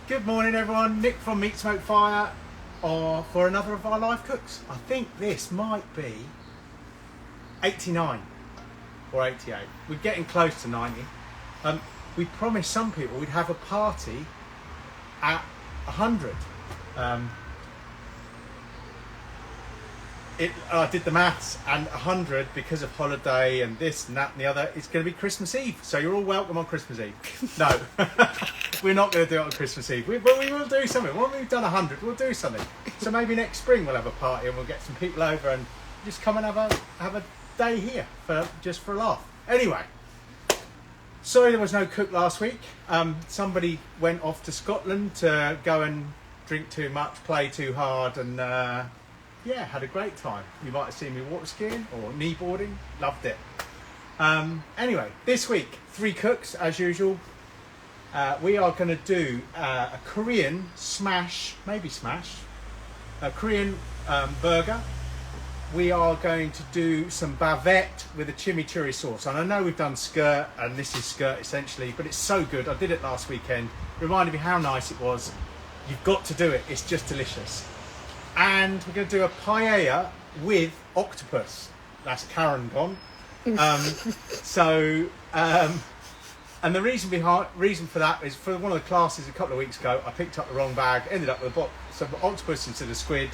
Good morning everyone, Nick from Meat Smoke Fire for another of our live cooks. I think this might be 89 or 88. We're getting close to 90. We promised some people we'd have a party at 100. I did the maths, and 100 because of holiday and this and that and the other, it's going to be Christmas Eve. So you're all welcome on Christmas Eve. No, we're not going to do it on Christmas Eve. But we will do something. When we've done 100, we'll do something. So maybe next spring we'll have a party and we'll get some people over and just come and have a day here just for a laugh. Anyway, sorry there was no cook last week. Somebody went off to Scotland to go and drink too much, play too hard, and yeah, had a great time. You might have seen me water skiing or kneeboarding. Loved it. Anyway, this week, 3 cooks as usual. We are going to do a Korean a Korean burger. We are going to do some bavette with a chimichurri sauce. And I know we've done skirt, and this is skirt essentially, but it's so good. I did it last weekend. Reminded me how nice it was. You've got to do it. It's just delicious. And we're going to do a paella with octopus. That's Karen gone. And the reason for that is for one of the classes a couple of weeks ago, I picked up the wrong bag, ended up with some octopus instead of squid.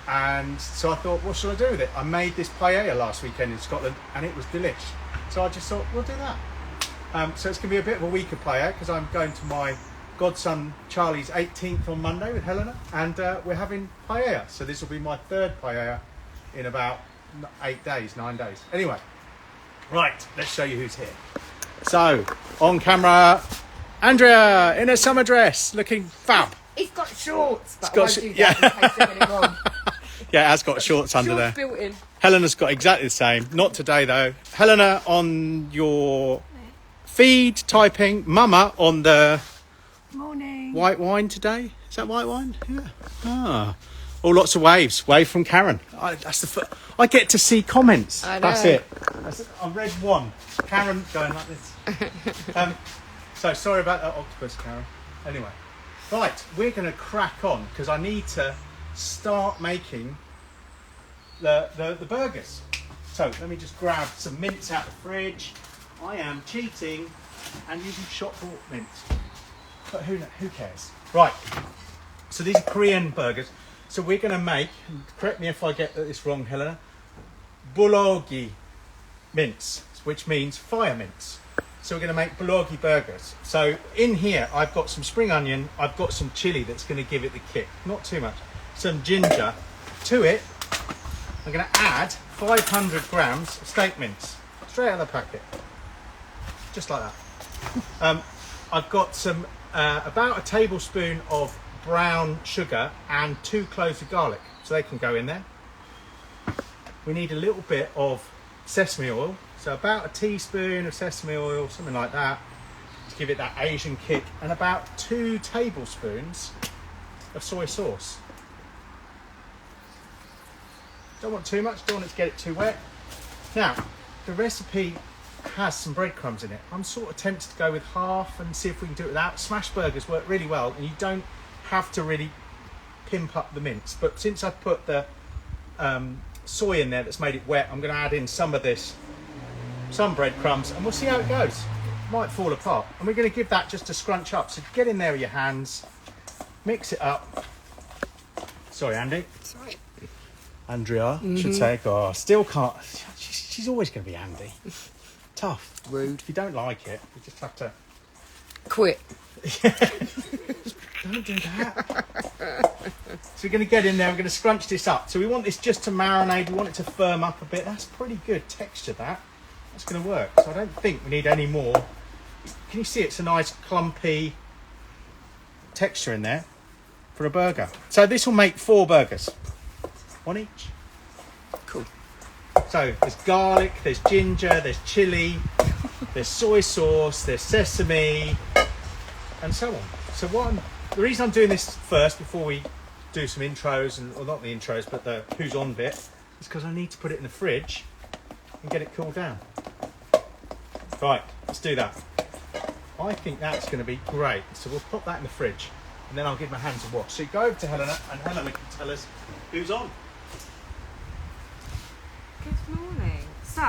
And so I thought, what shall I do with it? I made this paella last weekend in Scotland and it was delish. So I just thought, we'll do that. So it's going to be a bit of a weaker paella because I'm going to my godson Charlie's 18th on Monday with Helena, and we're having paella. So this will be my 3rd paella in about 9 days. Anyway, right, let's show you who's here. So, on camera, Andrea in a summer dress, looking fab. It's got shorts, but It's got I won't do that in case they get it wrong. Yeah, it has got shorts under there. Built in. Helena's got exactly the same. Not today though. Helena on your feed typing, Mama on the Morning. white wine today. Is that white wine? Yeah. Ah. Oh, lots of waves. Wave from Karen. I get to see comments. I know. That's it. I've read one. Karen going like this. So sorry about that octopus, Karen. Anyway, right, we're going to crack on because I need to start making the burgers. So let me just grab some mince out of the fridge. I am cheating and using shop bought mince. But who cares? Right, so these are Korean burgers. So we're going to make, correct me if I get this wrong, Helena, bulgogi mince, which means fire mince. So we're going to make bulgogi burgers. So in here, I've got some spring onion, I've got some chilli that's going to give it the kick. Not too much. Some ginger. To it, I'm going to add 500 grams of steak mince, straight out of the packet. Just like that. I've got some, about a tablespoon of brown sugar and 2 cloves of garlic, so they can go in there. We need a little bit of sesame oil, so about a teaspoon of sesame oil, something like that, to give it that Asian kick, and about 2 tablespoons of soy sauce. Don't want too much, don't want it to get it too wet. Now, the recipe has some breadcrumbs in it. I'm sort of tempted to go with half and see if we can do it without. Smash burgers work really well, and you don't have to really pimp up the mince. But since I've put the soy in there that's made it wet, I'm going to add in some of this, some breadcrumbs, and we'll see how it goes. It might fall apart. And we're going to give that just a scrunch up. So get in there with your hands, mix it up. Sorry, Andy. Sorry. Andrea, should say. Oh, still can't. She's always going to be Andy. Tough. Rude. If you don't like it, you just have to Quit. Don't do that. So we're going to get in there, we're going to scrunch this up. So we want this just to marinate, we want it to firm up a bit. That's pretty good texture, that's going to work. So I don't think we need any more. Can you see it's a nice clumpy texture in there for a burger. So this will make 4 burgers, 1 each. Cool. So there's garlic, there's ginger, there's chili, there's soy sauce, there's sesame, and so on. So the reason I'm doing this first before we do some intros, or not the intros, but the who's on bit, is because I need to put it in the fridge and get it cooled down. Right, let's do that. I think that's going to be great. So we'll pop that in the fridge. and then I'll give my hands a wash. So you go over to Helena, and Helena can tell us who's on. Good morning. So,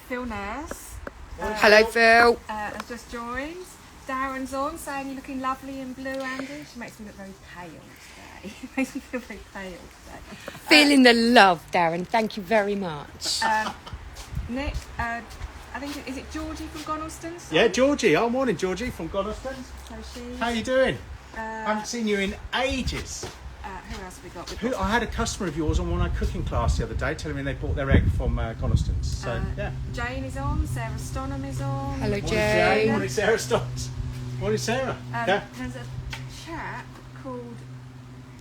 Phil Nurse Hello, Phil. has just joined. Darren's on, saying you're looking lovely in blue, Andy. She makes me look very pale today. Makes me feel very pale today. Feeling the love, Darren. Thank you very much. Nick, I think, is it Georgie from Gonalston's? Yeah, Georgie. Oh, morning, Georgie from Godalston. So she's... How you doing? Haven't seen you in ages. Who else have we got? I had a customer of yours on one of my cooking class the other day telling me they bought their egg from Gonalston's. So, yeah. Jane is on, Sarah Stonham is on. Hello, Morning, Jane. Jane. Morning, Sarah Stotts. Morning, Sarah. Yeah. There's a chap called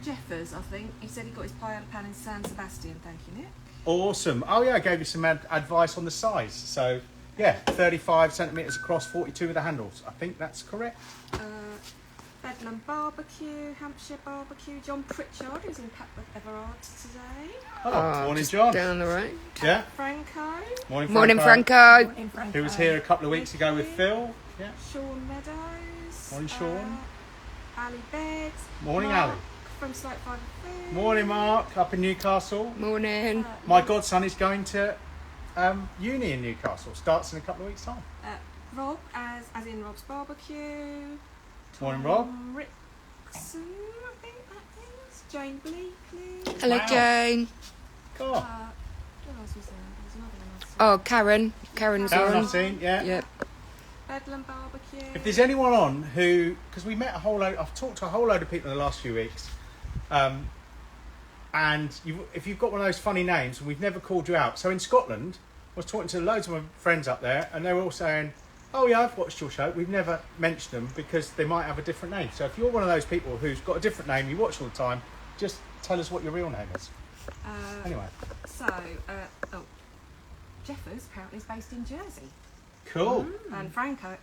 Jeffers, I think. He said he got his paella pan in San Sebastian. Thank you, Nick. Awesome. Oh, yeah, I gave you some advice on the size. So, yeah, 35 centimetres across, 42 with the handles. I think that's correct. Bedlam Barbecue, Hampshire Barbecue, John Pritchard, who's in Papworth Everards today. Oh, morning, just John. Down the road. Yeah. Franco. Morning, Franco. Morning, Franco. Who was here a couple of weeks ago with Phil. Yeah. Sean Meadows. Morning, Sean. Ali Beds. Morning, Mark Ali. From Slight Five Food. Morning, Mark, up in Newcastle. Morning. My godson is going to uni in Newcastle. Starts in a couple of weeks' time. Rob, as in Rob's Barbecue. Morning, Rob. Rickson, I think that is. Jane Bleakley. Hello, Wow. Jane. God. Who else was there? There was another one I saw. Oh, Karen. Karen's Karen, on. I've seen, yeah. Yep. Bedlam Barbecue. If there's anyone on who, because we met a whole load, I've talked to a whole load of people in the last few weeks, and if you've got one of those funny names and we've never called you out. So in Scotland, I was talking to loads of my friends up there, and they were all saying, oh yeah, I've watched your show. We've never mentioned them because they might have a different name. So if you're one of those people who's got a different name, you watch all the time, just tell us what your real name is. Anyway. So, Jeffers apparently is based in Jersey. Cool. And Franco,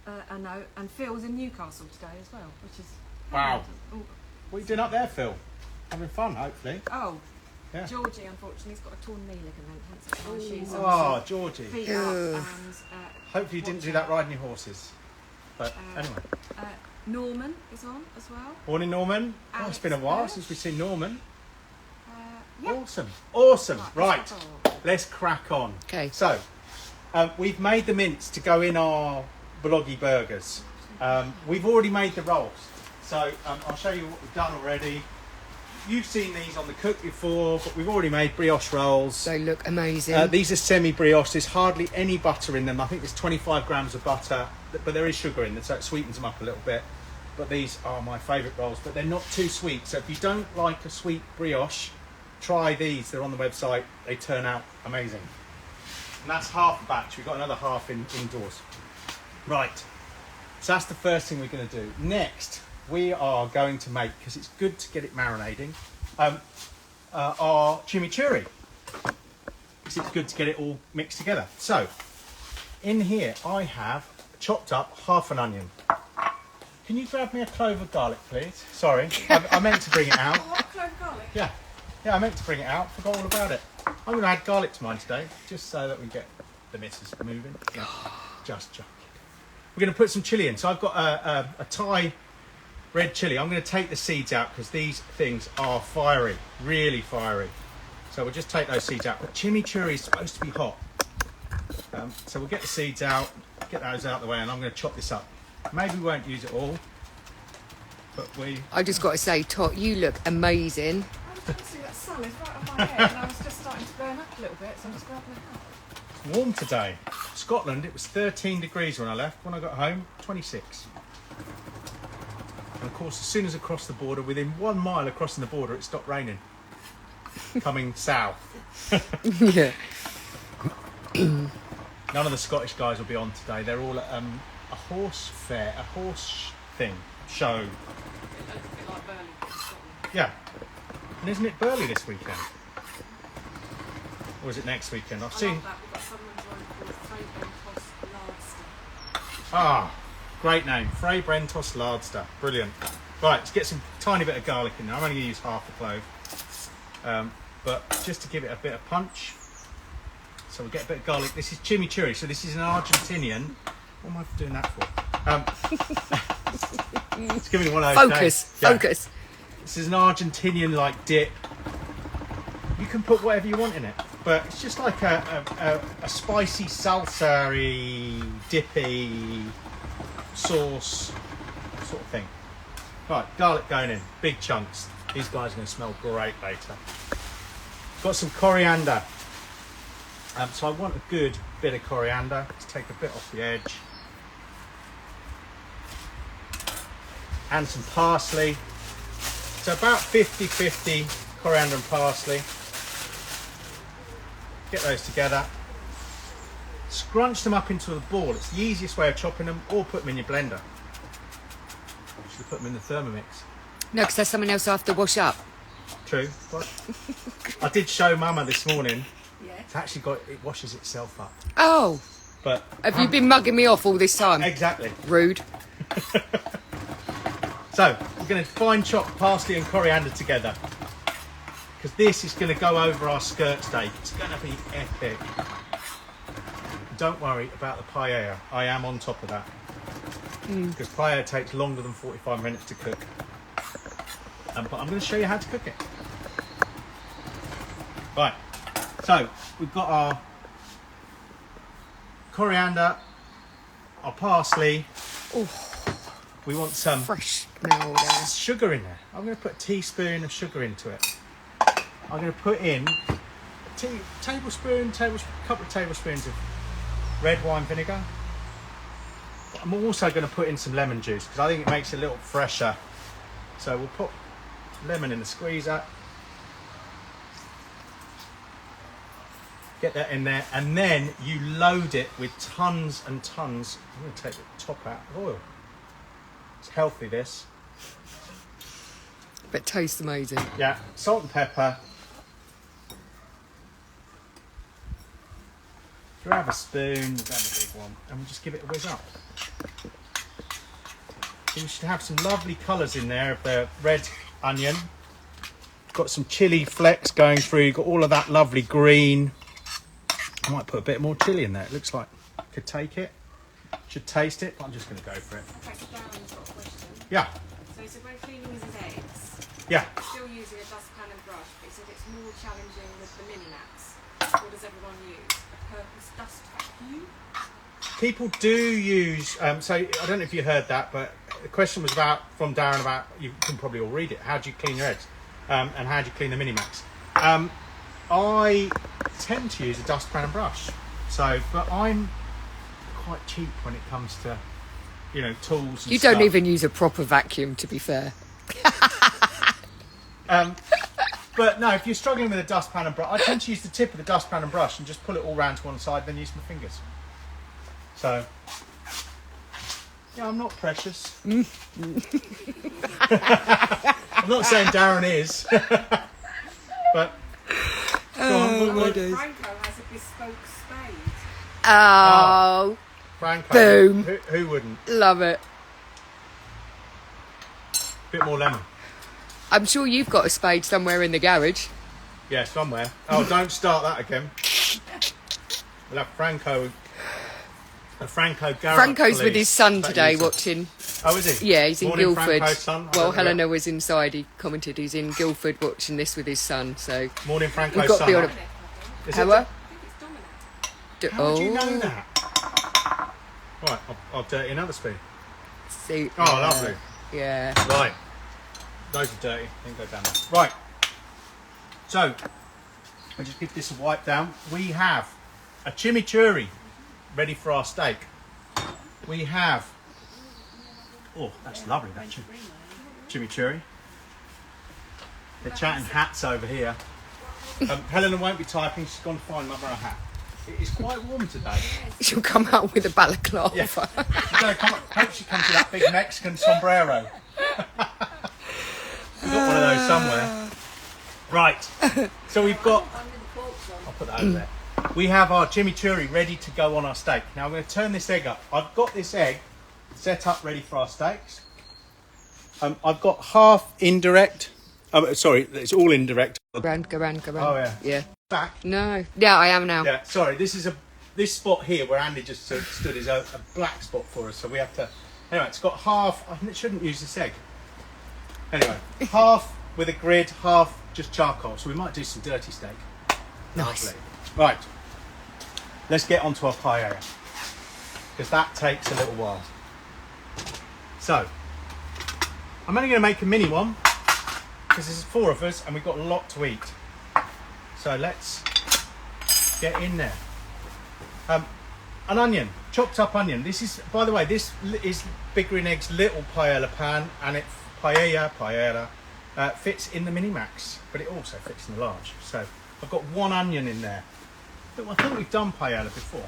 I know, and Phil's in Newcastle today as well, which is... Wow. Oh, What are you doing up there, Phil? Having fun, hopefully. oh. Yeah. Georgie, unfortunately, has got a torn knee ligament, hence why she's Oh, obviously Georgie. feet up and... Hopefully you didn't do that riding your horses. But anyway. Norman is on as well. Morning, Norman. Oh, it's Alex been a while Birch. since we've seen Norman. Yeah. Awesome. Right, let's crack on. let's crack on. Okay. So, we've made the mince to go in our bloggy burgers. We've already made the rolls. So, I'll show you what we've done already. You've seen these on the cook before, but we've already made brioche rolls. They look amazing. These are semi-brioche. There's hardly any butter in them. I think there's 25 grams of butter, but there is sugar in them, so it sweetens them up a little bit. But these are my favourite rolls, but they're not too sweet. So if you don't like a sweet brioche, try these. They're on the website. They turn out amazing. And that's half a batch. We've got another half indoors. Right. So that's the first thing we're going to do. Next, we are going to make, because it's good to get it marinating, our chimichurri. Because it's good to get it all mixed together. So, in here I have chopped up half an onion. Can you grab me a clove of garlic, please? Sorry, I meant to bring it out. What, clove garlic? Yeah, I meant to bring it out. Forgot all about it. I'm going to add garlic to mine today, just so that we get the missus moving. Yeah, just joking. We're going to put some chilli in. So I've got a Thai red chilli. I'm going to take the seeds out because these things are fiery, really fiery. So we'll just take those seeds out. But chimichurri is supposed to be hot. So we'll get the seeds out, get those out of the way, and I'm going to chop this up. Maybe we won't use it all, but I just got to say, Tot, you look amazing. I was trying to see that sun is right on my head, and I was just starting to burn up a little bit, so I'm just grabbing it up. It's warm today. Scotland, it was 13 degrees when I left. When I got home, 26. And of course, as soon as I crossed the border, within 1 mile of crossing the border, it stopped raining. Coming south. Yeah. None of the Scottish guys will be on today. They're all at a horse fair, a horse thing, show. It looks a bit like Burley in Scotland. Yeah. And isn't it Burley this weekend? Or is it next weekend? I've I seen... love that. We've got someone called Frey Brentos Lardster. Ah, great name. Frey Brentos Lardster. Brilliant. Right, let's get some tiny bit of garlic in there. I'm only going to use half a clove. But just to give it a bit of punch. So we'll get a bit of garlic. This is chimichurri, so this is an Argentinian. What am I doing that for? It's giving me one of those Focus, days. Yeah. focus. This is an Argentinian like dip. You can put whatever you want in it, but it's just like a spicy salsa-y, dippy sauce sort of thing. Right, garlic going in, big chunks. These guys are going to smell great later. Got some coriander. So I want a good bit of coriander. Let's take a bit off the edge. And some parsley. So about 50-50 coriander and parsley. Get those together. Scrunch them up into a ball. It's the easiest way of chopping them, or put them in your blender. You should put them in the Thermomix. No, because there's something else I have to wash up. True. But I did show Mama this morning. Yeah. It's actually got, it washes itself up. Oh, But have you been mugging me off all this time? exactly. Rude. So we're going to fine chop parsley and coriander together, because this is going to go over our skirt steak. It's going to be epic. Don't worry about the paella. I am on top of that, because paella takes longer than 45 minutes to cook. But I'm going to show you how to cook it. Right. So we've got our coriander, our parsley. Oh, We want some fresh smell there. sugar in there. I'm going to put a teaspoon of sugar into it. I'm going to put in a couple of tablespoons of red wine vinegar. But I'm also going to put in some lemon juice, because I think it makes it a little fresher. So we'll put lemon in the squeezer. Get that in there, and then you load it with tons and tons. I'm going to take the top out of oil. It's healthy, this. But tastes amazing. Yeah, salt and pepper. Grab a spoon, grab a big one, and we'll just give it a whiz up. So you should have some lovely colours in there of the red onion. Got some chilli flecks going through. You've got all of that lovely green. I might put a bit more chilli in there. It looks like I could take it. Should taste it, but I'm just going to go for it. Okay, so Darren's got a question. Yeah, So he said when cleaning his eggs, yeah. still using a dustpan and brush, but he said it's more challenging with the mini mats. What does everyone use? A purpose dust vacuum? People do use, so I don't know if you heard that, but the question was from Darren about, you can probably all read it, how do you clean your eggs? And how do you clean the Minimax? I tend to use a dustpan and brush. So, but I'm quite cheap when it comes to, tools and You stuff. don't even use a proper vacuum, to be fair. But no, if you're struggling with a dustpan and brush, I tend to use the tip of the dustpan and brush and just pull it all round to one side, then use my fingers. So, yeah, I'm not precious. I'm not saying Darren is. But, go on, what- Franco has a bespoke spade. Oh, Franco. Boom. Who wouldn't? love it. Bit more lemon. I'm sure you've got a spade somewhere in the garage. Yeah, somewhere. Oh, don't start that again. We'll have Franco. Franco Garrett. Franco's with his son Is that today you, son? watching. Oh, is he? Yeah, he's in Morning, Guildford. Franco's son. I Well, don't know Helena was inside. He commented he's in Guildford watching this with his son. So Morning, Franco's we've got to son. be on a. Dominic, I think. Is How it? what? I think it's Dominic. How would you know that? Right, I'll dirty another spoon. See, Oh, lovely. Yeah. Right. Those are dirty. Then go down there. Right. So, I'll just give this a wipe down. We have a chimichurri ready for our steak. We have... Oh, that's lovely, that chimichurri. They're chatting hats over here. Helena won't be typing. She's gone to find Mother a hat. It is quite warm today. She'll come out with a balaclava. Yeah. She's gonna come, hope she comes with that big Mexican sombrero. We've got one of those somewhere. Right. So we've got... I'll put that over there. We have our chimichurri ready to go on our steak. Now I'm going to turn this egg up. I've got this egg set up ready for our steaks. I've got half indirect. Sorry, it's all indirect. Go round. Oh, yeah. Yeah. Back. No. Yeah, I am now. Yeah, sorry, this spot here where Andy just stood is a black spot for us, so we have to Anyway, it's got half. I shouldn't use this egg. Anyway, half with a grid, half just charcoal. So we might do some dirty steak. Nice. Lovely. Right. Let's get onto our paella, because that takes a little while. So, I'm only going to make a mini one because there's 4 of us and we've got a lot to eat. So let's get in there. An onion, chopped up onion. This is, by the way, this is Big Green Egg's little paella pan, and it paella fits in the mini max, but it also fits in the large. So I've got 1 onion in there. I think we've done paella before.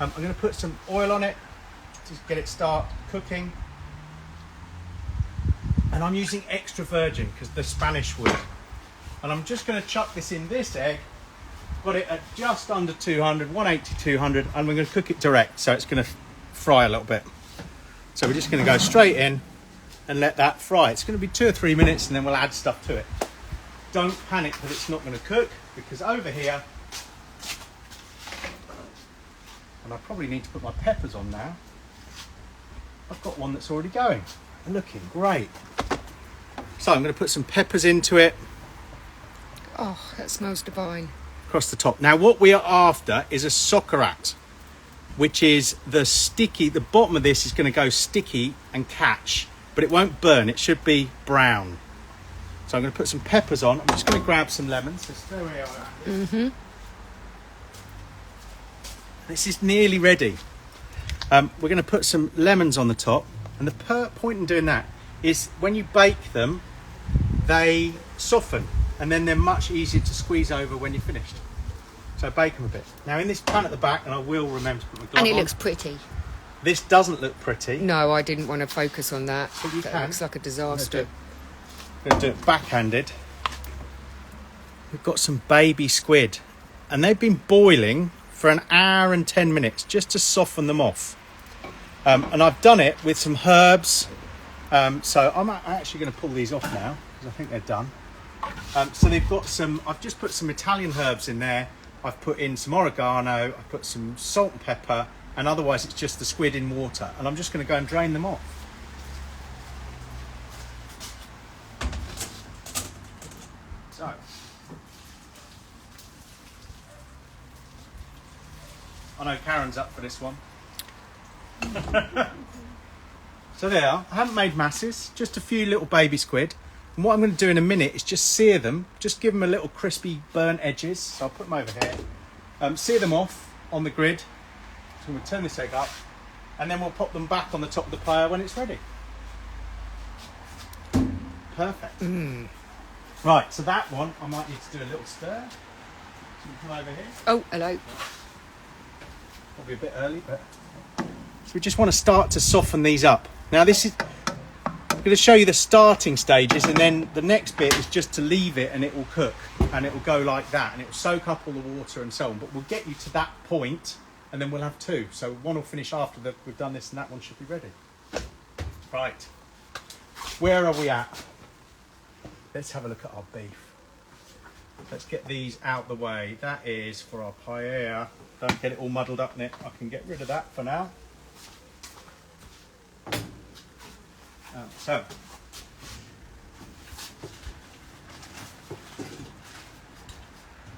I'm going to put some oil on it to get it start cooking. And I'm using extra virgin because the Spanish would. And I'm just going to chuck this in this egg. Got it at just under 200, 180, 200, and we're going to cook it direct, so it's going to fry a little bit. So we're just going to go straight in and let that fry. It's going to be 2 or 3 minutes, and then we'll add stuff to it. Don't panic that it's not going to cook, because over here, and I probably need to put my peppers on now. I've got one that's already going and looking great. So I'm going to put some peppers into it. Oh, that smells divine. Across the top. Now what we are after is a soccerat, which is the sticky, the bottom of this is going to go sticky and catch, but it won't burn. It should be brown. So I'm going to put some peppers on. I'm just going to grab some lemons. So stay where you are. This is nearly ready. We're going to put some lemons on the top, and the point in doing that is when you bake them, they soften, and then they're much easier to squeeze over when you're finished. So bake them a bit. Now in this pan at the back, and I will remember to put my glove on. And it looks pretty. This doesn't look pretty. No, I didn't want to focus on that. But you That can. looks like a disaster. I'm going to do it backhanded. We've got some baby squid, and they've been boiling for 1 hour and 10 minutes just to soften them off. And I've done it with some herbs. So I'm actually going to pull these off now because I think they're done. So they've got some, I've just put some Italian herbs in there. I've put in some oregano, I've put some salt and pepper, and otherwise it's just the squid in water. And I'm just going to go and drain them off. So, I know Karen's up for this one. So there, I haven't made masses, just a few little baby squid. And what I'm going to do in a minute is just sear them, just give them a little crispy burnt edges. So I'll put them over here. Sear them off on the grid. So we'll turn this egg up, and then we'll pop them back on the top of the paella when it's ready. Perfect. Right, so that one, I might need to do a little stir. So we come over here. Oh, hello. Probably a bit early, but... So we just want to start to soften these up. Now this is... I'm going to show you the starting stages, and then the next bit is just to leave it and it will cook, and it will go like that, and it will soak up all the water and so on. But we'll get you to that point, and then we'll have 2. So one will finish after we've done this, and that one should be ready. Right. Where are we at? Let's have a look at our beef. Let's get these out the way. That is for our paella. Don't get it all muddled up in it. I can get rid of that for now. So,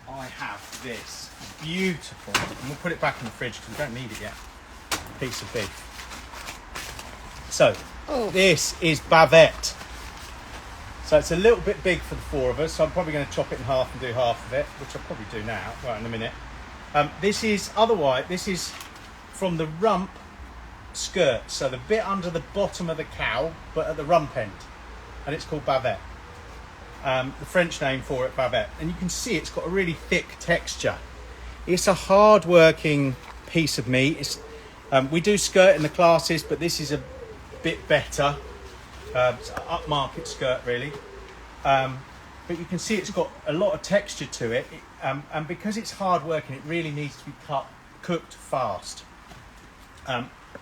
I have this beautiful, and we'll put it back in the fridge because we don't need it yet, piece of beef. So, This is bavette. So it's a little bit big for the 4 of us, so I'm probably going to chop it in half and do half of it, which I'll probably do now, right in a minute. This is from the rump skirt, so the bit under the bottom of the cow, but at the rump end, and it's called bavette. The French name for it, bavette, and you can see it's got a really thick texture. It's a hard-working piece of meat. We do skirt in the classes, but this is a bit better. It's an upmarket skirt, really. But you can see it's got a lot of texture to it, and because it's hard-working, it really needs to be cooked fast.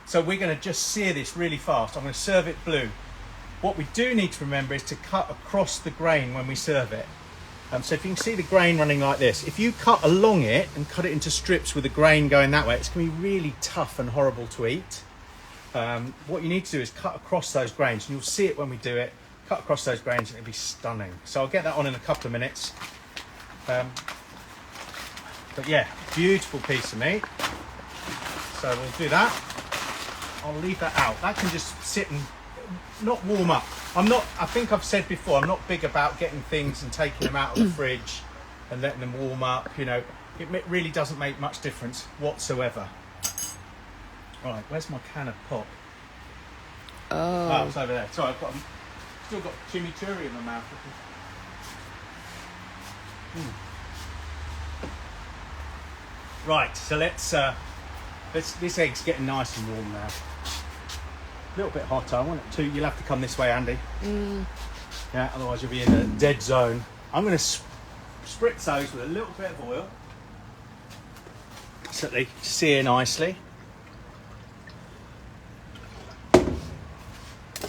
So we're going to just sear this really fast. I'm going to serve it blue. What we do need to remember is to cut across the grain when we serve it. So if you can see the grain running like this, if you cut along it and cut it into strips with the grain going that way, it's going to be really tough and horrible to eat. what you need to do is cut across those grains, and you'll see it when we do it. Cut across those grains and it'll be stunning. So I'll get that on in a couple of minutes. But yeah, beautiful piece of meat. So we'll do that. I'll leave that out. That can just sit and not warm up. I think I've said before, I'm not big about getting things and taking them out of the fridge and letting them warm up. You know, it really doesn't make much difference whatsoever. Right, where's my can of pop? Oh, it's over there. Sorry, still got chimichurri in my mouth. Right, so let's this egg's getting nice and warm now. A little bit hotter. I want it to. You'll have to come this way, Andy. Yeah, otherwise you'll be in a dead zone. I'm going to spritz those with a little bit of oil so that they sear nicely.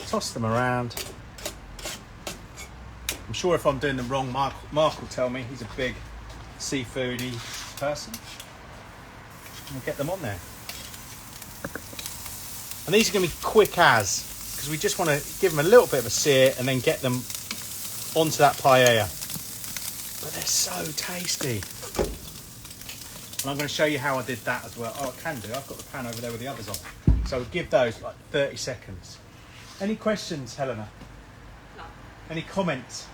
Toss them around. I'm sure if I'm doing them wrong, Mark will tell me. He's a big seafoody person. We'll get them on there. And these are going to be quick as, because we just want to give them a little bit of a sear and then get them onto that paella. But they're so tasty. And I'm going to show you how I did that as well. Oh, I can do. I've got the pan over there with the others on. So we'll give those like 30 seconds. Any questions, Helena? No. Any comments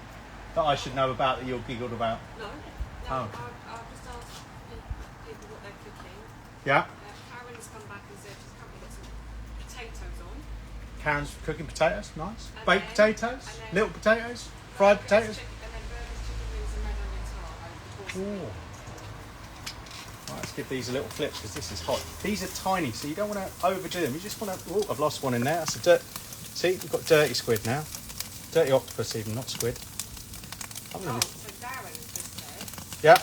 that I should know about that you're giggled about? No. Oh. I'll just ask people what they're cooking. Yeah. Karen's come back and said she's currently got some potatoes on. Karen's cooking potatoes, nice. And Baked potatoes, little potatoes, fried potatoes. And then Bernard's chicken wings and red onion tart over the course. Ooh. Right, let's give these a little flip because this is hot. These are tiny, so you don't want to overdo them. You just want to. Oh, I've lost one in there. That's a dirt. See, we've got dirty squid now. Dirty octopus, even, not squid. So Darren just said. Yeah.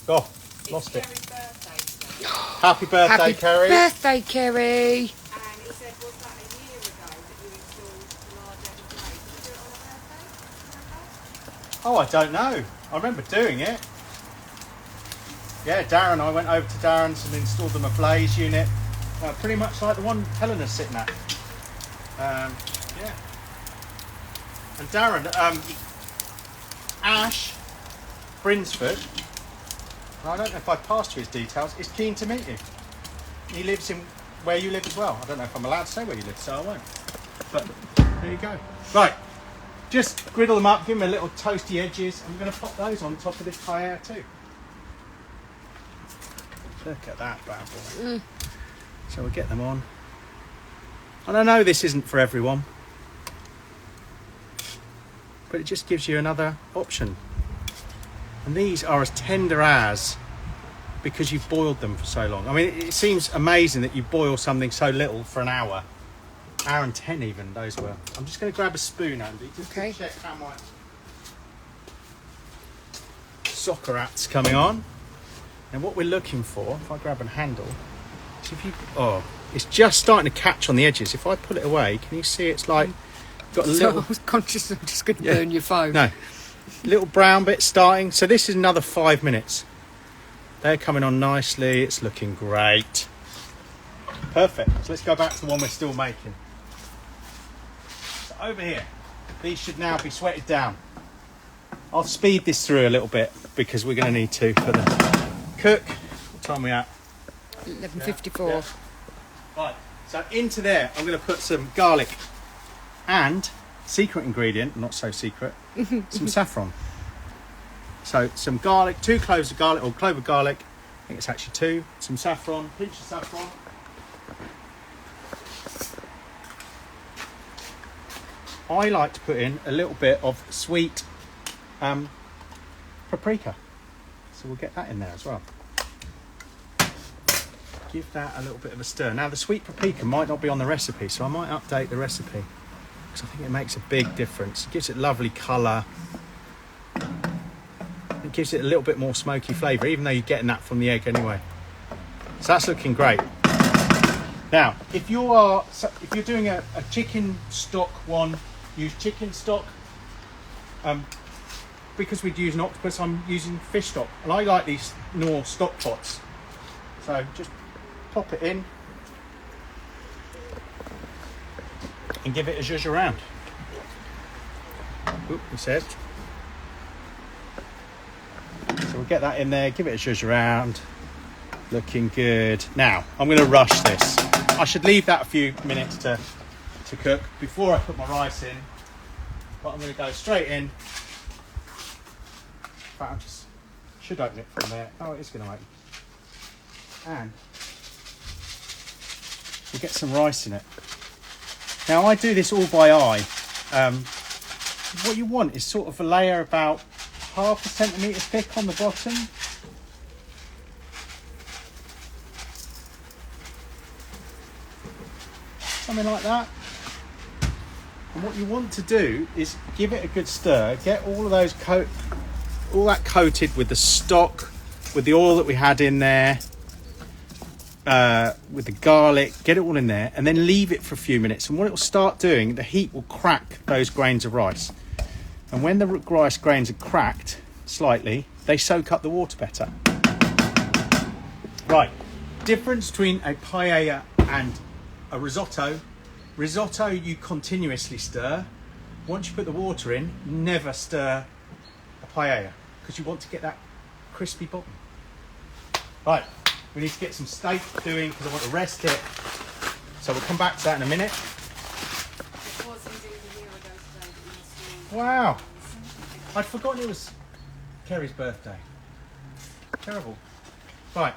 Oh, lost it. Kerry's birthday today. Happy birthday, Happy Kerry. birthday, Kerry. And he said, was that a year ago that you installed the large egg and grate? Did you do it on a birthday? Oh, I don't know. I remember doing it. Yeah, Darren, I went over to Darren's and installed them a blaze unit. Pretty much like the one Helena's sitting at. Yeah. And Darren, Ash Brinsford, I don't know if I passed you his details, is keen to meet you. He lives in where you live as well. I don't know if I'm allowed to say where you live, so I won't. But there you go. Right, just griddle them up, give them a little toasty edges, and we're going to pop those on top of this paella too. Look at that bad boy. So we'll get them on. And I know this isn't for everyone, but it just gives you another option. And these are as tender as, because you've boiled them for so long. I mean, it seems amazing that you boil something so little for an hour. Hour and 10 even, those were. I'm just going to grab a spoon, Andy, just Okay. to check how my soccer hat's coming on. And what we're looking for, if I grab a handle, is if you... Oh, it's just starting to catch on the edges. If I pull it away, can you see it's like got a little... I was conscious I'm just going to burn your phone. No. Little brown bit starting. So this is another 5 minutes. They're coming on nicely. It's looking great. Perfect. So let's go back to the one we're still making. So over here, these should now be sweated down. I'll speed this through a little bit because we're going to need to for the cook. What time are we at? 11:54. Yeah. Right, so into there I'm going to put some garlic and, secret ingredient, not so secret, some saffron. So some garlic, 2 cloves of garlic, or clove of garlic, I think it's actually 2, some saffron, pinch of saffron. I like to put in a little bit of sweet paprika, so we'll get that in there as well. Give that a little bit of a stir. Now the sweet paprika might not be on the recipe, so I might update the recipe because I think it makes a big difference. It gives it lovely colour. It gives it a little bit more smoky flavour, even though you're getting that from the egg anyway. So that's looking great. Now, if you're doing a chicken stock one, use chicken stock. Because we'd use an octopus, I'm using fish stock, and I like these Knorr stock pots. So just pop it in. and give it a zhuzh around. Oop, we said. So we'll get that in there, give it a zhuzh around. Looking good. Now, I'm going to rush this. I should leave that a few minutes to cook before I put my rice in. But I'm going to go straight in. In fact, I should open it from there. Oh, it is going to open. And we'll get some rice in it. Now, I do this all by eye. What you want is sort of a layer about 1/2 centimetre thick on the bottom. Something like that. And what you want to do is give it a good stir, get all of those all that coated with the stock, with the oil that we had in there, with the garlic, get it all in there, and then leave it for a few minutes. And what it will start doing, the heat will crack those grains of rice. And when the rice grains are cracked slightly, they soak up the water better. Right, difference between a paella and a risotto. Risotto you continuously stir. Once you put the water in, never stir a paella because you want to get that crispy bottom. Right, we need to get some steak doing because I want to rest it. So we'll come back to that in a minute. Wow, I'd forgotten it was Kerry's birthday. Terrible. Right.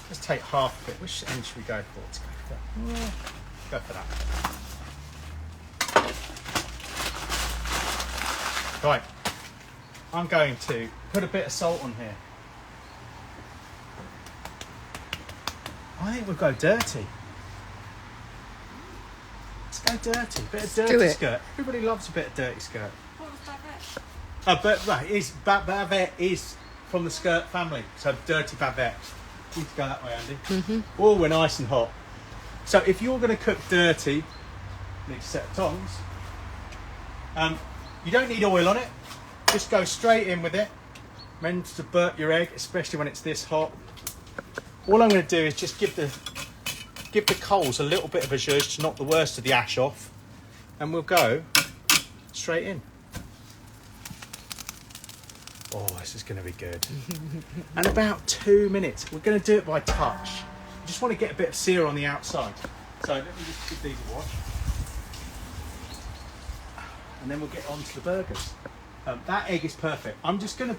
Let's take half of it. Which end should we go for? Let's go for that. Right. I'm going to put a bit of salt on here. I think we'll go dirty. Let's go dirty. Bit of dirty skirt. Everybody loves a bit of dirty skirt. What was bavette? Bavette is from the skirt family. So dirty bavette. You need to go that way, Andy. Oh, we're nice and hot. So if you're going to cook dirty, you need a set of tongs. You don't need oil on it. Just go straight in with it. Meant to burn your egg, especially when it's this hot. All I'm going to do is just give the coals a little bit of a zhuzh to knock the worst of the ash off, and we'll go straight in. Oh, this is going to be good. And about 2 minutes. We're going to do it by touch. I just want to get a bit of sear on the outside. So let me just give these a wash. And then we'll get on to the burgers. That egg is perfect. I'm just going to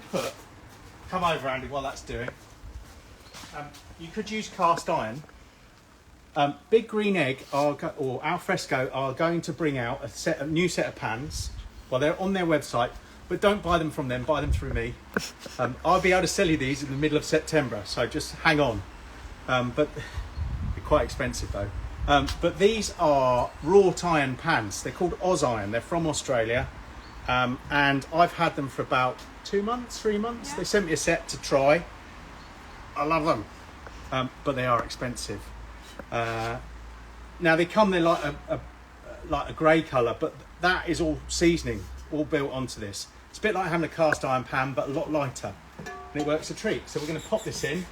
come over, Andy, while that's doing. You could use cast iron. Big Green Egg or Alfresco are going to bring out a new set of pans. Well, they're on their website. But don't buy them from them, buy them through me. I'll be able to sell you these in the middle of September, so just hang on. But they're quite expensive though. But these are wrought iron pans. They're called Oz Iron. They're from Australia. And I've had them for about 2 months, 3 months. Yeah. They sent me a set to try. I love them. But they are expensive. Now they're like a grey colour, but that is all seasoning, all built onto this. It's a bit like having a cast iron pan, but a lot lighter. And it works a treat. So we're going to pop this in,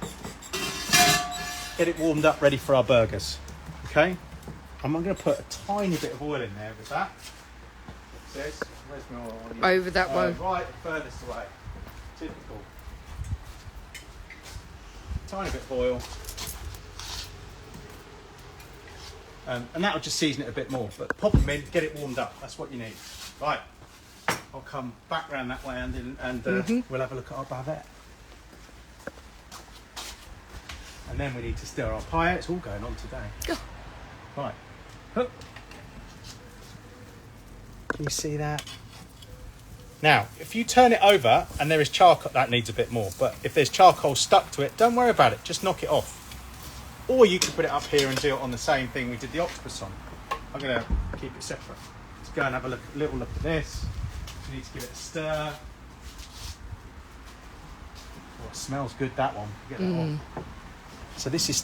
get it warmed up, ready for our burgers. Okay? I'm going to put a tiny bit of oil in there with that. Where's my oil? Over that one. Right furthest away. Typical. Tiny bit of oil. And that'll just season it a bit more. But pop them in, get it warmed up. That's what you need. Right. I'll come back round that way and we'll have a look at our bavette. And then we need to stir our pie. It's all going on today. Go. Right. Can you see that? Now, if you turn it over and there is charcoal, that needs a bit more. But if there's charcoal stuck to it, don't worry about it. Just knock it off. Or you can put it up here and do it on the same thing we did the octopus on. I'm going to keep it separate. Let's go and have a little look at this. You need to give it a stir. Oh, it smells good, that one. Get that off. So this is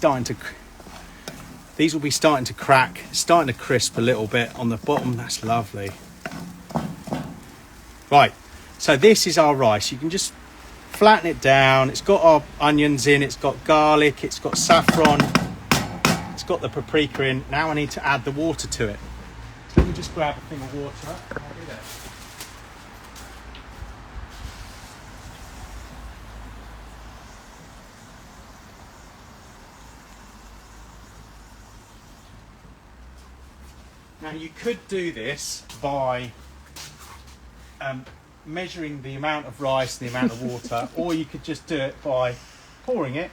these will be starting to crack, starting to crisp a little bit on the bottom. That's lovely. Right, so this is our rice. You can just flatten it down. It's got our onions in, it's got garlic, it's got saffron, it's got the paprika in. Now I need to add the water to it. So let me just grab a thing of water. I'll do that. Now you could do this by measuring the amount of rice and the amount of water, or you could just do it by pouring it.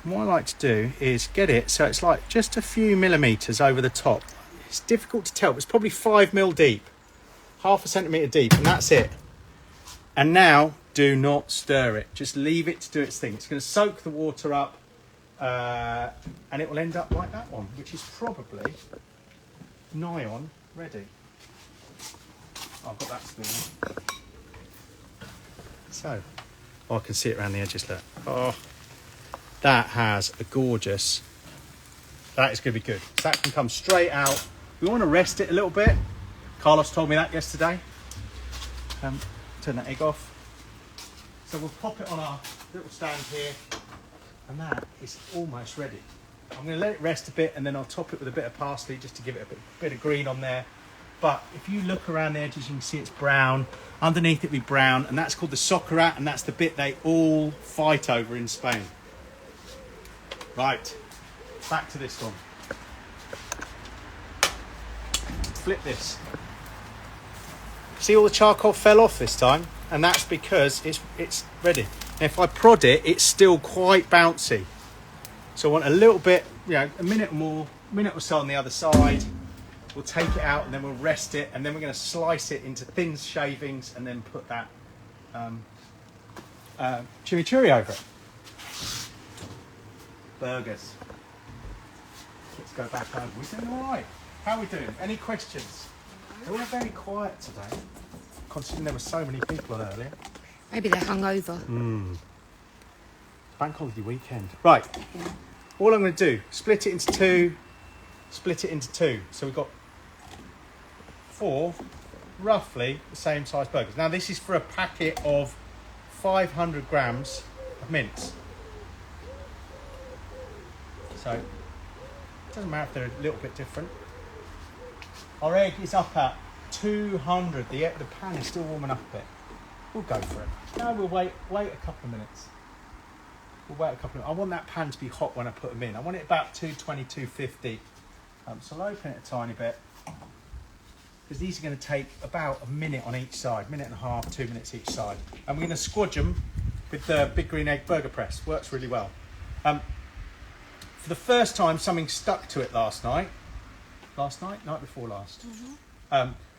And what I like to do is get it so it's like just a few millimetres over the top. It's difficult to tell, but it's probably 5 mil deep, half a centimetre deep, and that's it. And now do not stir it, just leave it to do its thing. It's going to soak the water up, and it will end up like that one, which is probably nigh on ready. I've got that spoon. So, I can see it around the edges, look. Oh, that has a gorgeous, that is going to be good. So that can come straight out. We want to rest it a little bit. Carlos told me that yesterday. Turn that egg off. So we'll pop it on our little stand here, and that is almost ready. I'm going to let it rest a bit, and then I'll top it with a bit of parsley just to give it a bit of green on there. But if you look around the edges, you can see it's brown. Underneath it'll be brown, and that's called the socarrat, and that's the bit they all fight over in Spain. Right, back to this one. Flip this. See, all the charcoal fell off this time, and that's because it's ready. And if I prod it, it's still quite bouncy. So I want a little bit, a minute or so on the other side. We'll take it out and then we'll rest it, and then we're going to slice it into thin shavings and then put that chimichurri over it. Burgers. Let's go back over. We're doing all right. How are we doing? Any questions? They're all very quiet today, considering there were so many people earlier. Maybe they're hungover. Bank holiday weekend. Right. All I'm going to do, split it into two. So we've got 4 roughly the same size burgers. Now this is for a packet of 500 grams of mince. So it doesn't matter if they're a little bit different. Our egg is up at 200. The pan is still warming up a bit. We'll go for it. No, we'll wait a couple of minutes. I want that pan to be hot when I put them in. I want it about 220, 250. So I'll open it a tiny bit, because these are going to take about a minute on each side, minute and a half, 2 minutes each side. And we're going to squodge them with the Big Green Egg Burger Press. Works really well. For the first time, something stuck to it last night. Night before last.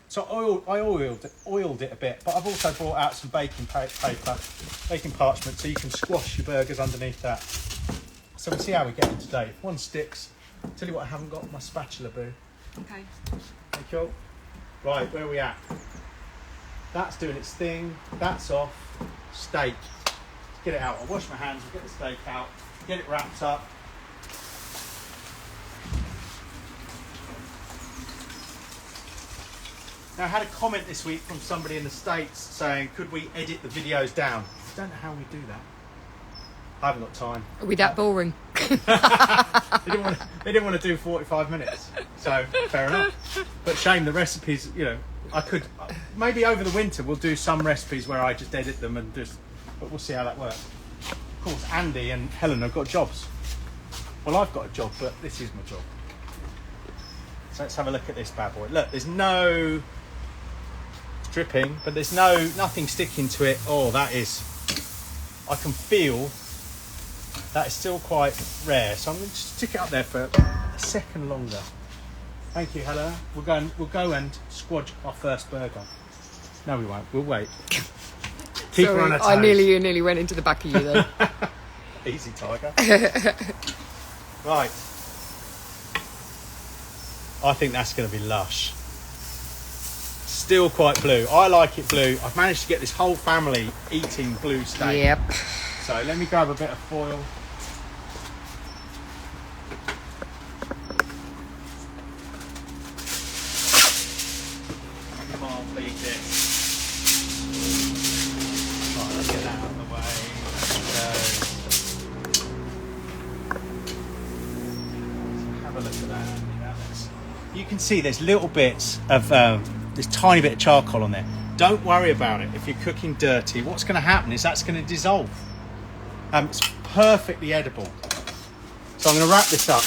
So I oiled it a bit, but I've also brought out some baking paper, baking parchment, so you can squash your burgers underneath that. So we'll see how we get on today. If one sticks, tell you what, I haven't got my spatula, boo. Okay. Thank you. Right, where are we at? That's doing its thing. That's off. Steak. Let's get it out. I'll wash my hands. We'll get the steak out. Get it wrapped up. Now, I had a comment this week from somebody in the States saying, could we edit the videos down? I don't know how we do that. I haven't got time. Are we that boring? They didn't want to do 45 minutes, so fair enough. But shame, the recipes, I could, maybe over the winter we'll do some recipes where I just edit them but we'll see how that works. Of course, Andy and Helen have got jobs. Well, I've got a job, but this is my job. So let's have a look at this bad boy. Look, there's no dripping, but there's nothing sticking to it. Oh, I can feel that is still quite rare. So I'm going to stick it up there for a second longer. Thank you, Helena. We'll go and squodge our first burger. No, we won't. We'll wait. Keep her on her toes. I nearly went into the back of you then. Easy, tiger. Right. I think that's going to be lush. Still quite blue. I like it blue. I've managed to get this whole family eating blue steak. Yep. So let me grab a bit of foil. you can see there's little bits of this tiny bit of charcoal on there. Don't worry about it. If you're cooking dirty, what's going to happen is that's going to dissolve. It's perfectly edible. So I'm going to wrap this up.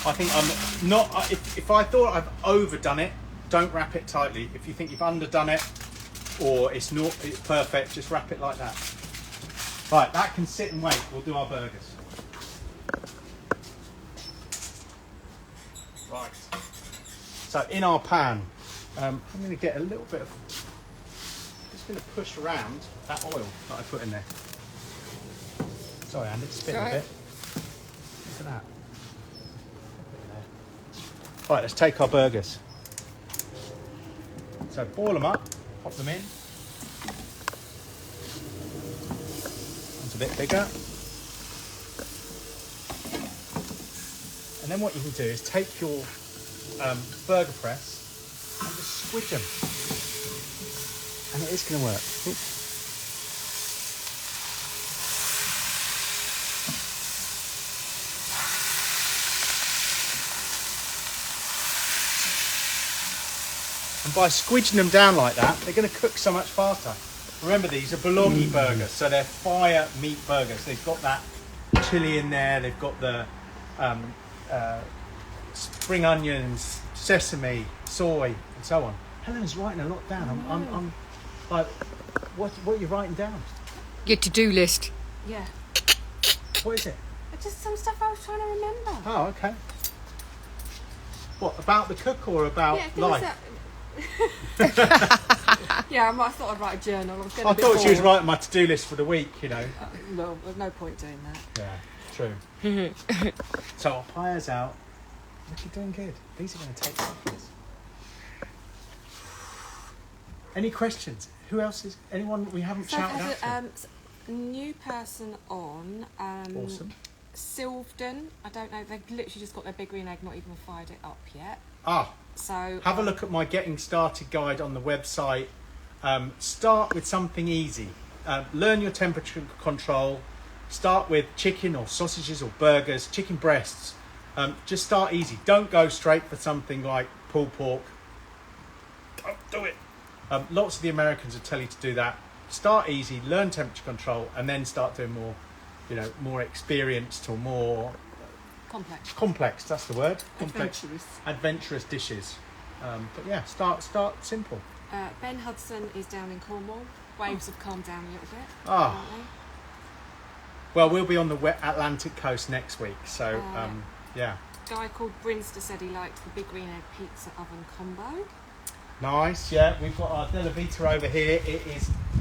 I think I'm not. If I thought I've overdone it, don't wrap it tightly. If you think you've underdone it, or it's perfect, just wrap it like that. Right, that can sit and wait. We'll do our burgers. Right. So in our pan, I'm going to get a little bit of. Just going to push around that oil that I put in there. Sorry, Andy, it's spitting a bit. Look at that. Right, let's take our burgers. So boil them up, pop them in. One's a bit bigger. And then what you can do is take your burger press and just squidge them. And it is going to work. Oops. And by squidging them down like that, they're going to cook so much faster. Remember, these are bulgogi burgers, so they're fire meat burgers. They've got that chili in there, they've got the spring onions, sesame, soy, and so on. Helen's writing a lot down. I'm like, what are you writing down? Your to-do list. Yeah. What is it? It's just some stuff I was trying to remember. Oh, okay. What, about the cook or about life? Yeah, I thought I'd write a journal. I thought she was writing my to-do list for the week, you know. Well, there's no point doing that. Yeah, true. So our paella's out. Look, you're doing good. These are going to take seconds. Any questions? Who else is? Anyone we haven't shouted out to? A new person on. Awesome. Sylvedon. I don't know. They've literally just got their big green egg, not even fired it up yet. So have a look at my getting started guide on the website. Start with something easy. Learn your temperature control. Start with chicken or sausages or burgers, chicken breasts. Just start easy. Don't go straight for something like pulled pork. Don't do it. Lots of the Americans will tell you to do that. Start easy, learn temperature control, and then start doing more, more experienced or more complex. That's the word. Adventurous dishes. But yeah, start simple. Ben Hudson is down in Cornwall. Waves have calmed down a little bit. apparently. Well, we'll be on the Atlantic coast next week, so yeah. A guy called Brinster said he liked the big green egg pizza oven combo. Nice, yeah. We've got our Della Vita over here.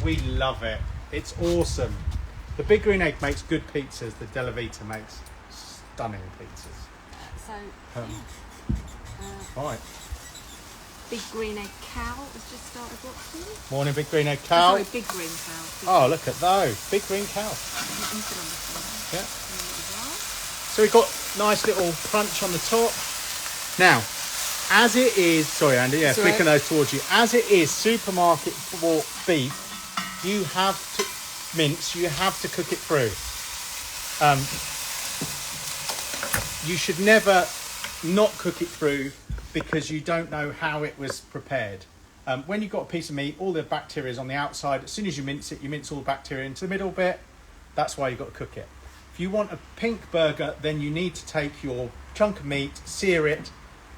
We love it. It's awesome. The Big Green Egg makes good pizzas. The Della Vita makes stunning pizzas. Right. Big Green Egg Cow has just started watching. Morning, Big Green Egg Cow. Sorry, Big Green Cow. Look at those. Big Green Cow. Yeah. So we've got nice little crunch on the top. Now, as it is, sorry Andy, yeah, flicking those towards you. As it is supermarket bought beef, you have to mince, you have to cook it through. You should never not cook it through because you don't know how it was prepared. When you've got a piece of meat, all the bacteria is on the outside. As soon as you mince it, you mince all the bacteria into the middle bit. That's why you've got to cook it. If you want a pink burger, then you need to take your chunk of meat, sear it,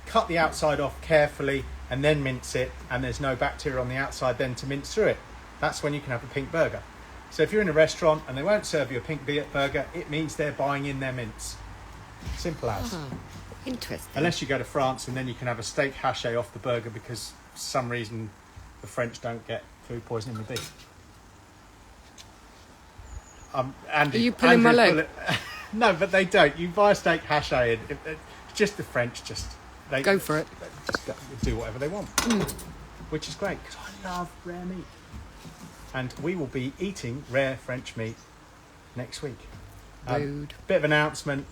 cut the outside off carefully, and then mince it, and there's no bacteria on the outside then to mince through it. That's when you can have a pink burger. So if you're in a restaurant and they won't serve you a pink burger, it means they're buying in their mince. Simple as. Interesting. Unless you go to France and then you can have a steak haché off the burger because for some reason the French don't get food poisoning with beef. Andy, are you pulling my leg? No, but they don't. You buy a steak haché and it's just the French they go for it. They just do whatever they want, which is great because I love rare meat. And we will be eating rare French meat next week. Rude. Bit of announcement.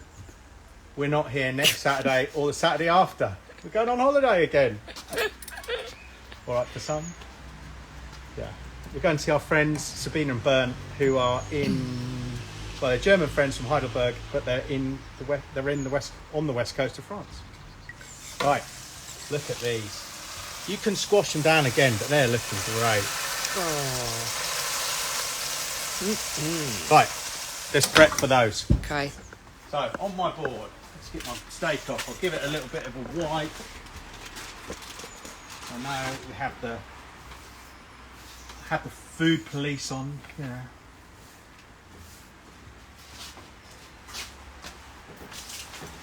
We're not here next Saturday or the Saturday after. We're going on holiday again. All right for some. Yeah. We're going to see our friends Sabina and Bernd, who are they're German friends from Heidelberg, but they're on the west coast of France. Right, look at these. You can squash them down again, but they're looking great. Oh. Right, let's prep for those. Okay. So on my board, let's get my steak off. I'll give it a little bit of a wipe. I know we have the food police on. Yeah.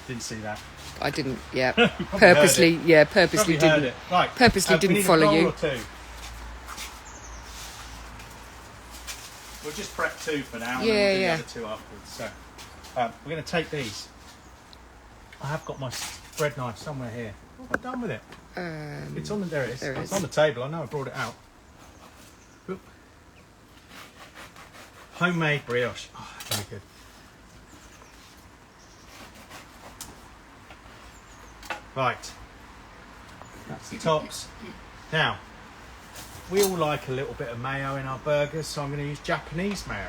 Didn't see that. I didn't. Yeah. Probably Purposely. heard Yeah. Purposely Probably heard didn't. it. Right. Purposely we didn't need follow a roll you. or two. We'll just prep 2 for now, and Yeah, then we'll do yeah. the other 2 afterwards. So we're going to take these. I have got my bread knife somewhere here. What have I done with it? It's on the, there it is. There it It's is. on the table. I know I brought it out. Oop. Homemade brioche. Oh, very good. Right. That's the tops. Now, we all like a little bit of mayo in our burgers, so I'm going to use Japanese mayo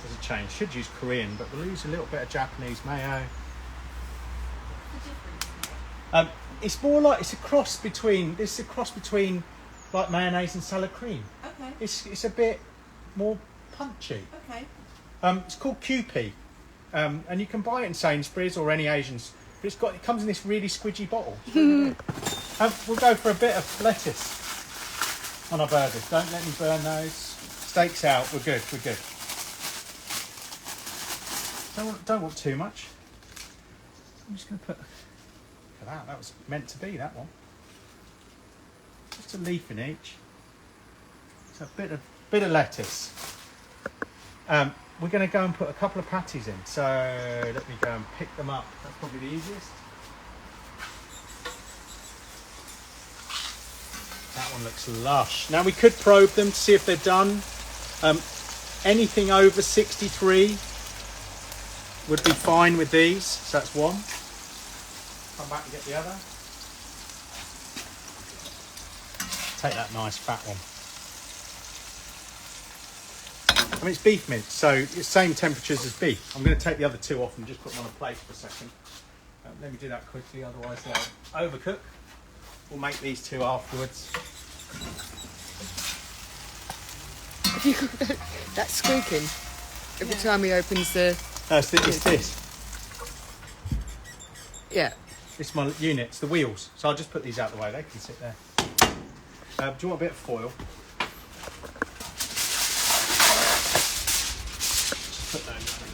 as a change. Should use Korean, but we'll use a little bit of Japanese mayo. It's more like it's a cross between like mayonnaise and salad cream. Okay. It's a bit more punchy. Okay. It's called QP, and you can buy it in Sainsbury's or any Asians. But it comes in this really squidgy bottle. We'll go for a bit of lettuce on our burgers. Don't let me burn those. Steaks out. We're good. We're good. Don't want too much. I'm just going to put. Look at that. That was meant to be, that one. Just a leaf in each. So a bit of lettuce. We're going to go and put a couple of patties in. So let me go and pick them up. That's probably the easiest. That one looks lush. Now we could probe them to see if they're done. Anything over 63 would be fine with these. So that's one. Come back and get the other. Take that nice fat one. I mean, it's beef mince, so it's the same temperatures as beef. I'm going to take the other 2 off and just put them on a plate for a second. Let me do that quickly, otherwise they'll overcook. We'll make these 2 afterwards. Have you got that squeaking every time he opens the? It's this. Yeah. It's my units, the wheels. So I'll just put these out the way. They can sit there. Do you want a bit of foil? Just put those in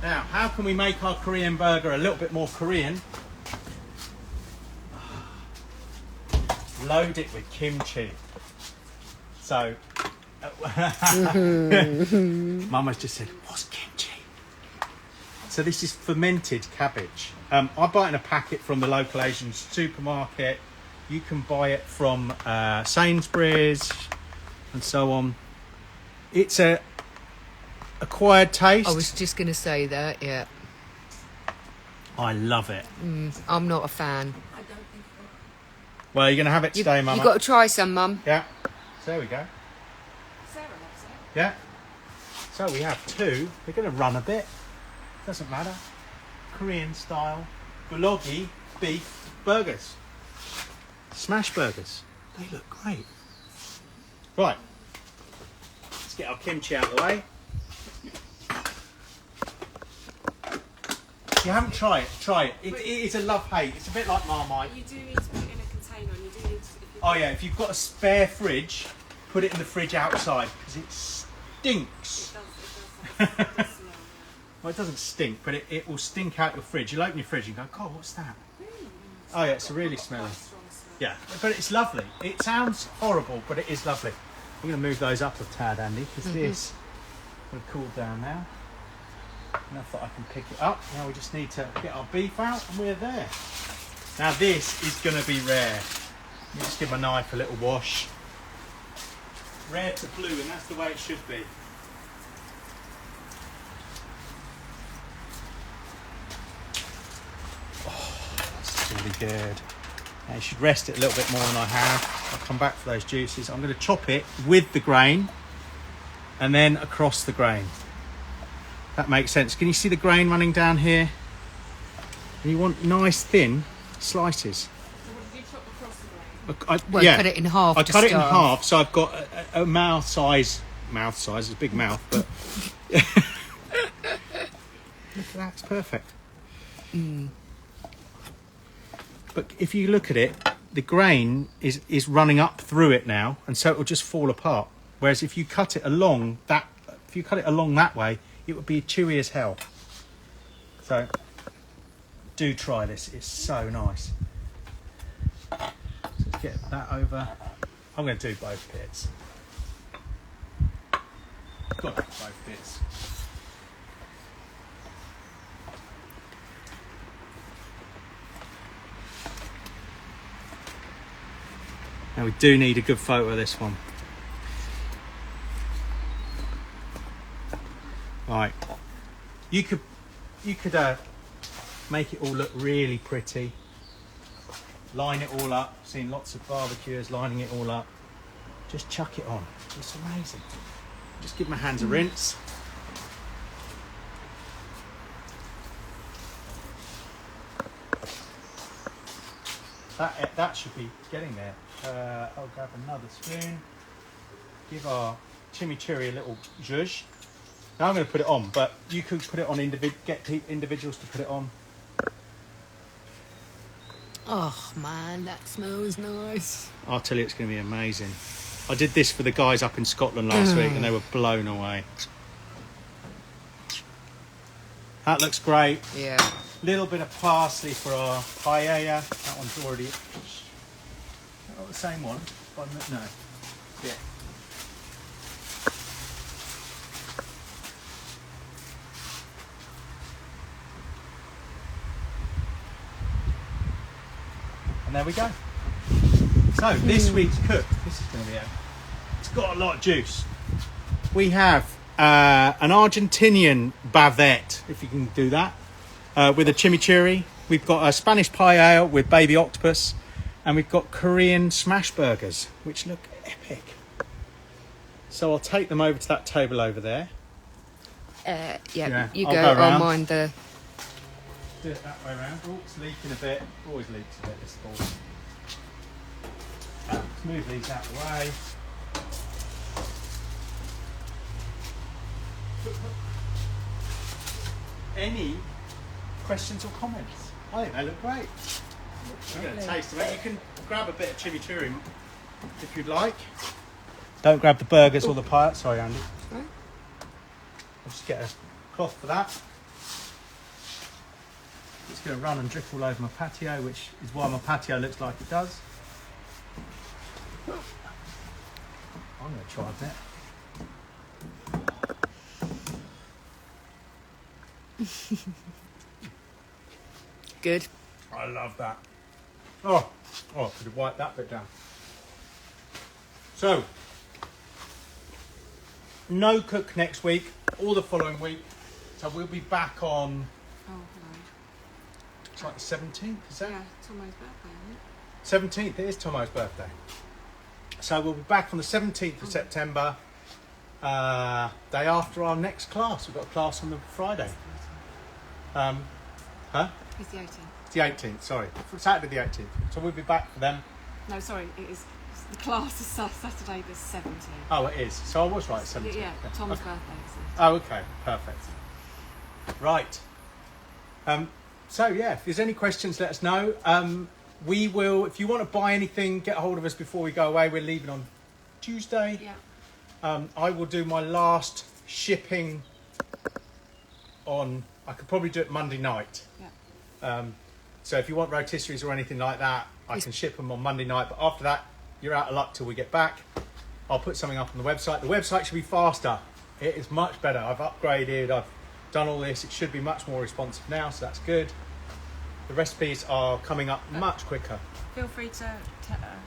there. Now, how can we make our Korean burger a little bit more Korean? Load it with kimchi. So, Mama's just said, what's kimchi? So this is fermented cabbage. I buy it in a packet from the local Asian supermarket. You can buy it from Sainsbury's and so on. It's a acquired taste. I was just going to say that. Yeah. I love it. I'm not a fan. I don't think Well, you're going to have it today, Mama. You've got to try some, Mum. Yeah. So there we go. Sarah loves it. Yeah. So we have 2. They're going to run a bit. Doesn't matter. Korean style bulgogi beef burgers. Smash burgers. They look great. Right. Let's get our kimchi out of the way. If you haven't tried it, try it. It is a love-hate. It's a bit like Marmite. You do need to put it in a container, and you do need to. Oh yeah, if you've got a spare fridge, put it in the fridge outside because it stinks. It does have a smell. Well, it doesn't stink, but it will stink out your fridge. You'll open your fridge and go, God, what's that? Oh yeah, it's really smelly. Yeah, but it's lovely. It sounds horrible, but it is lovely. I'm going to move those up a tad, Andy, because this will cool down now. Enough that I can pick it up. Now we just need to get our beef out and we're there. Now this is going to be rare. Let me just give my knife a little wash. Rare to blue, and that's the way it should be. Oh, that's really good. Now you should rest it a little bit more than I have. I'll come back for those juices. I'm going to chop it with the grain and then across the grain. That makes sense. Can you see the grain running down here? And you want nice thin slices. So what did you chop across the grain? Well, cut it in half. I to cut it in start. half, so I've got a mouth size. Mouth size, it's a big mouth, but look at that, it's perfect. But if you look at it, the grain is running up through it now, and so it will just fall apart. Whereas if you cut it along that way, it would be chewy as hell. So do try this, it's so nice. So let's get that over. I'm going to do both bits. Got to do both bits. Now we do need a good photo of this one. Right, you could make it all look really pretty. Line it all up. Seen lots of barbecuers lining it all up. Just chuck it on. It's amazing. Just give my hands a rinse. That should be getting there. I'll grab another spoon. Give our chimichurri a little zhuzh. Now I'm going to put it on, but you could put it on get individuals to put it on. Oh man, that smells nice. I'll tell you, it's going to be amazing. I did this for the guys up in Scotland last week, and they were blown away. That looks great. Yeah. Little bit of parsley for our paella. That one's already. Not the same one. No. Yeah. And there we go. So this week's cook. This is going to be it's got a lot of juice. We have an Argentinian bavette, if you can do that, with a chimichurri. We've got a Spanish paella with baby octopus, and we've got Korean smash burgers, which look epic. So I'll take them over to that table over there. Yeah, you I'll go. go I'll round. mind the. Do it that way around. Oh, it's leaking a bit. Always leaks a bit, this ball. Let's move these out of the way. Any questions or comments? I think they look great. I'm going to taste them. You can grab a bit of chimichurri if you'd like. Don't grab the burgers or the pie. Sorry, Andy. Sorry? I'll just get a cloth for that. It's going to run and drip all over my patio, which is why my patio looks like it does. I'm going to try a bit. Good. I love that. Oh, could have wiped that bit down. So, no cook next week or the following week. So we'll be back on. Oh, hello. It's like the 17th, is that? Yeah, Tomo's birthday, isn't it? 17th, it is Tomo's birthday. So we'll be back on the 17th of September, day after our next class. We've got a class on the Friday. Huh? It's the 18th. It's the 18th, sorry. Saturday the 18th. So we'll be back for them. No, sorry, the class is Saturday the 17th. Oh, it is. So I was right, 17th. Yeah, Tom's birthday is it? Oh, okay. Perfect. Right. So, yeah, if there's any questions, let us know. We will, if you want to buy anything, get a hold of us before we go away. We're leaving on Tuesday. Yeah. I will do my last shipping on, I could probably do it Monday night. Yeah. So if you want rotisseries or anything like that, I can ship them on Monday night. But after that, you're out of luck till we get back. I'll put something up on the website. The website should be faster. It is much better. I've upgraded. I've done all this. It should be much more responsive now, so that's good. The recipes are coming up much quicker. Feel free to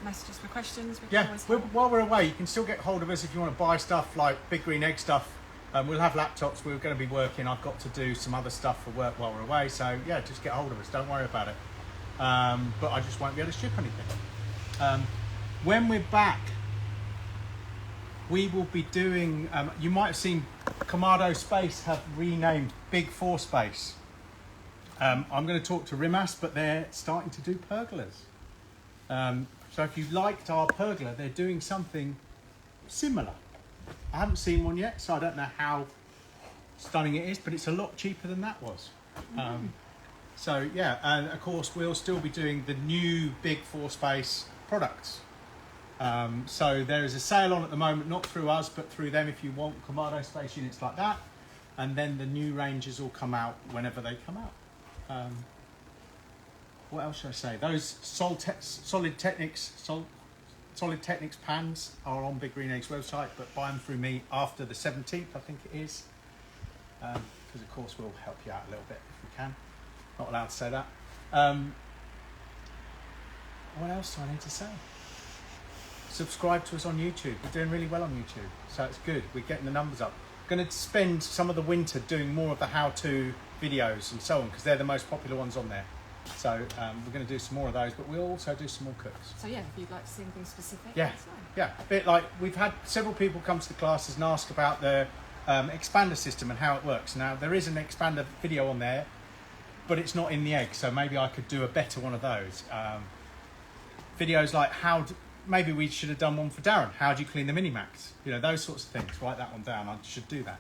message us for questions. We can Yeah, always help. while we're away, you can still get hold of us if you want to buy stuff like Big Green Egg stuff. We'll have laptops. We're going to be working. I've got to do some other stuff for work while we're away. So, yeah, just get hold of us. Don't worry about it. But I just won't be able to ship anything. When we're back, we will be doing... you might have seen Kamado Space have renamed Big 4 Space. I'm going to talk to Rimas, but they're starting to do pergolas. So if you liked our pergola, they're doing something similar. I haven't seen one yet, so I don't know how stunning it is, but it's a lot cheaper than that was. So yeah, and of course we'll still be doing the new Big 4 Space products. So there is a sale on at the moment, not through us, but through them if you want Kamado Space units like that. And then the new ranges will come out whenever they come out. What else should I say? Those Solid Technics pans are on Big Green Eggs website, but buy them through me after the 17th, I think it is. Because of course we'll help you out a little bit if we can. Not allowed to say that. What else do I need to say? Subscribe to us on YouTube. We're doing really well on YouTube, so it's good. We're getting the numbers up. Going to spend some of the winter doing more of the how-to videos and so on, because they're the most popular ones on there. So we're going to do some more of those, but we'll also do some more cooks. So yeah, if you'd like to see anything specific, Yeah, that's fine. yeah. A bit like we've had several people come to the classes and ask about the expander system and how it works. Now there is an expander video on there, but it's not in the egg, so maybe I could do a better one of those. Videos like maybe we should have done one for Darren. How do you clean the Minimax? You know, those sorts of things. Write that one down. I should do that.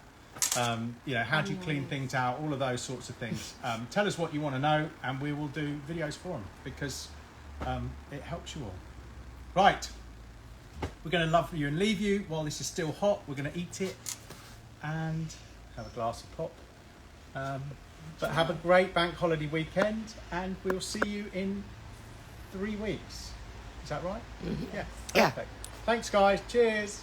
You know, how do you clean things out? All of those sorts of things. Tell us what you want to know, and we will do videos for them because it helps you all. Right. We're going to love you and leave you while this is still hot. We're going to eat it and have a glass of pop. But have a great bank holiday weekend, and we'll see you in 3 weeks. Is that right? Mm-hmm. Yeah. Yeah. Perfect. Thanks, guys. Cheers.